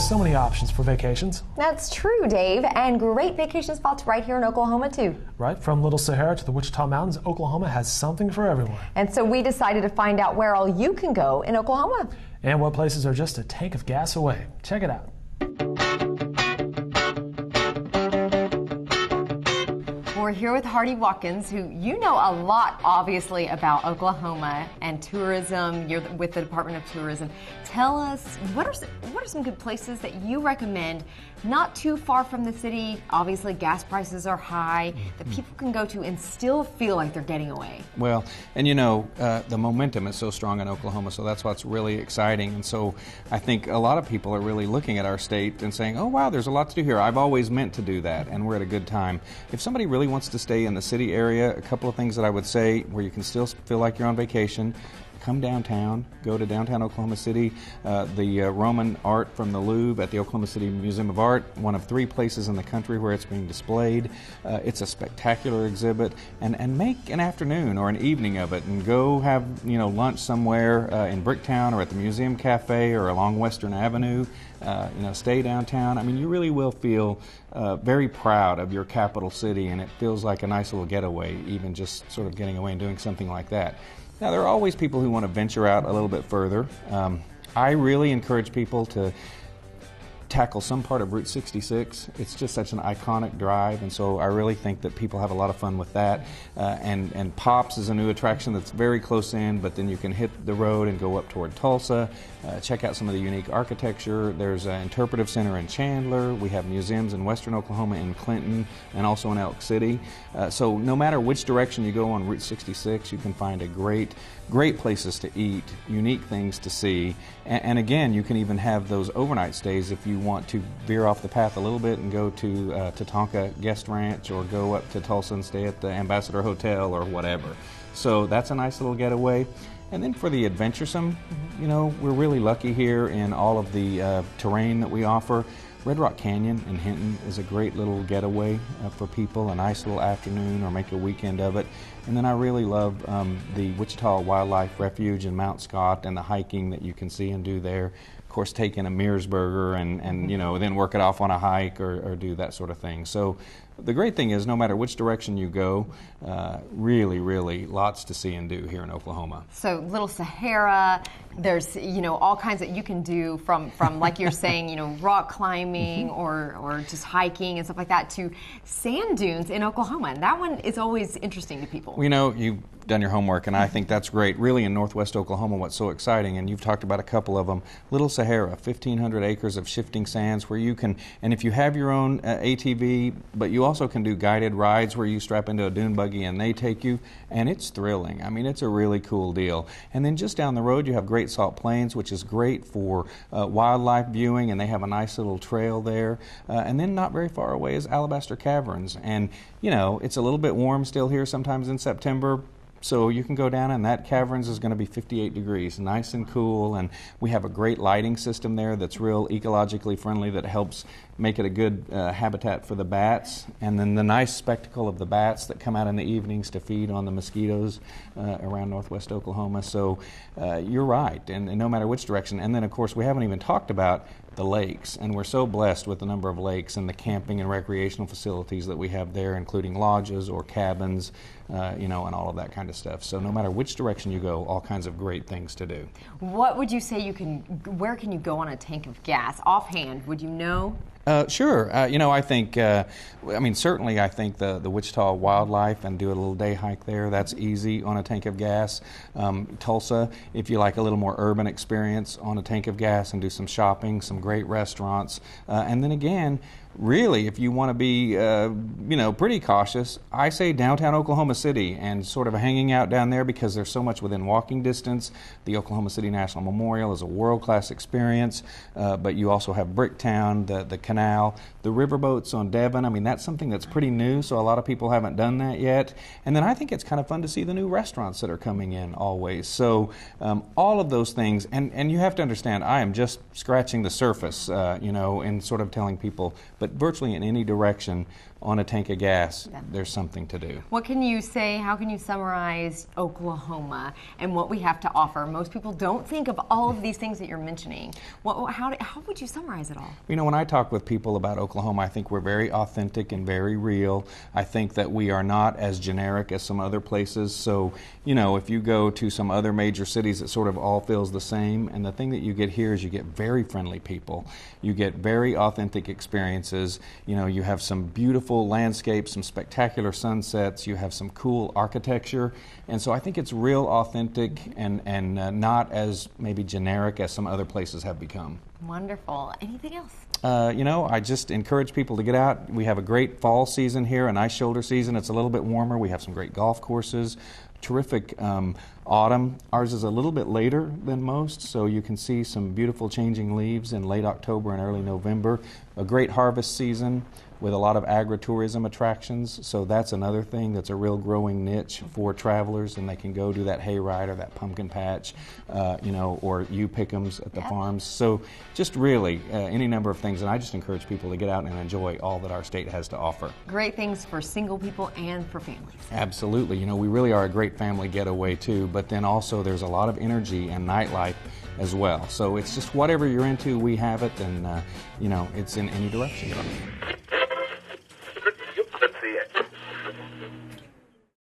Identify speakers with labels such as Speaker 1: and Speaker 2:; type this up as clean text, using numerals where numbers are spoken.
Speaker 1: so many options for vacations.
Speaker 2: That's true, Dave, and great vacation spots right here in Oklahoma, too.
Speaker 1: Right, from Little Sahara to the Wichita Mountains, Oklahoma has something for everyone.
Speaker 2: And so we decided to find out where all you can go in Oklahoma.
Speaker 1: And what places are just a tank of gas away. Check it out.
Speaker 2: We're here with Hardy Watkins, who you know a lot, obviously, about Oklahoma and tourism. You're with the Department of Tourism. Tell us, what are some good places that you recommend, not too far from the city? Obviously, gas prices are high, that people can go to and still feel like they're getting away.
Speaker 3: Well, and you know, the momentum is so strong in Oklahoma, so that's what's really exciting. And so I think a lot of people are really looking at our state and saying, oh, wow, there's a lot to do here. I've always meant to do that, and we're at a good time. If somebody really wants to stay in the city area, a couple of things that I would say where you can still feel like you're on vacation: come downtown, go to downtown Oklahoma City. The Roman art from the Louvre at the Oklahoma City Museum of Art, one of 3 places in the country where it's being displayed. It's a spectacular exhibit, and make an afternoon or an evening of it and go have lunch somewhere in Bricktown or at the Museum Cafe or along Western Avenue. Stay downtown. I mean, you really will feel very proud of your capital city, and it feels like a nice little getaway, even just sort of getting away and doing something like that. Now, there are always people who want to venture out a little bit further. I really encourage people to tackle some part of Route 66. It's just such an iconic drive, and so I really think that people have a lot of fun with that. And Pops is a new attraction that's very close in, but then you can hit the road and go up toward Tulsa. Check out some of the unique architecture. There's an interpretive center in Chandler. We have museums in western Oklahoma, in Clinton, and also in Elk City. So no matter which direction you go on Route 66, you can find a great places to eat, unique things to see, and again, you can even have those overnight stays if you want to veer off the path a little bit and go to Tatanka Guest Ranch or go up to Tulsa and stay at the Ambassador Hotel or whatever. So that's a nice little getaway. And then for the adventuresome, we're really lucky here in all of the terrain that we offer. Red Rock Canyon in Hinton is a great little getaway for people, a nice little afternoon or make a weekend of it. And then I really love the Wichita Wildlife Refuge in Mount Scott and the hiking that you can see and do there. Of course, take in a Mearsburger and then work it off on a hike or do that sort of thing. So the great thing is, no matter which direction you go, really lots to see and do here in Oklahoma.
Speaker 2: So Little Sahara, there's all kinds that you can do from like you're saying, rock climbing or just hiking and stuff like that, to sand dunes in Oklahoma. And that one is always interesting to people.
Speaker 3: You've done your homework, and I think that's great. Really, in northwest Oklahoma, what's so exciting, and you've talked about a couple of them, Little Sahara, 1,500 acres of shifting sands where you can, and if you have your own ATV, but you also can do guided rides where you strap into a dune buggy and they take you, and it's thrilling. I mean, it's a really cool deal. And then just down the road, you have Great Salt Plains, which is great for wildlife viewing, and they have a nice little trail there. And then not very far away is Alabaster Caverns. And, it's a little bit warm still here sometimes in September. So you can go down, and that caverns is going to be 58 degrees, nice and cool, and we have a great lighting system there that's real ecologically friendly that helps make it a good habitat for the bats, and then the nice spectacle of the bats that come out in the evenings to feed on the mosquitoes around northwest Oklahoma. So you're right, and no matter which direction. And then, of course, we haven't even talked about the lakes, and we're so blessed with the number of lakes and the camping and recreational facilities that we have there, including lodges or cabins, and all of that kind of stuff. So no matter which direction you go, all kinds of great things to do.
Speaker 2: What would you say where can you go on a tank of gas? Offhand, would you know?
Speaker 3: Sure. I think, certainly I think the Wichita Wildlife and do a little day hike there, that's easy on a tank of gas. Tulsa, if you like a little more urban experience, on a tank of gas and do some shopping, some great restaurants. And then again, really, if you want to be, pretty cautious, I say downtown Oklahoma City and sort of hanging out down there because there's so much within walking distance. The Oklahoma City National Memorial is a world-class experience, but you also have Bricktown, the canal, the riverboats on Devon. I mean, that's something that's pretty new, so a lot of people haven't done that yet. And then I think it's kind of fun to see the new restaurants that are coming in always. So all of those things, and you have to understand, I am just scratching the surface, and sort of telling people, but virtually in any direction, on a tank of gas, there's something to do.
Speaker 2: What can you say, how can you summarize Oklahoma and what we have to offer? Most people don't think of all of these things that you're mentioning. How would you summarize it all?
Speaker 3: You know, when I talk with people about Oklahoma, I think we're very authentic and very real. I think that we are not as generic as some other places. So, you know, if you go to some other major cities, it sort of all feels the same. And the thing that you get here is you get very friendly people. You get very authentic experiences. You know, you have some beautiful landscapes, some spectacular sunsets, you have some cool architecture, and so I think it's real authentic and not as maybe generic as some other places have become.
Speaker 2: Wonderful. Anything else?
Speaker 3: You know, I just encourage people to get out. We have a great fall season here, a nice shoulder season. It's a little bit warmer. We have some great golf courses. Terrific autumn. Ours is a little bit later than most, so you can see some beautiful changing leaves in late October and early November. A great harvest season with a lot of agritourism attractions, so that's another thing that's a real growing niche for travelers, and they can go do that hayride or that pumpkin patch, you know, or you pick'ems at the farms. So just really any number of things, and I just encourage people to get out and enjoy all that our state has to offer.
Speaker 2: Great things for single people and for families.
Speaker 3: Absolutely. You know, we really are a great family getaway too, but then also there's a lot of energy and nightlife as well. So it's just whatever you're into, we have it, and you know, it's in any direction.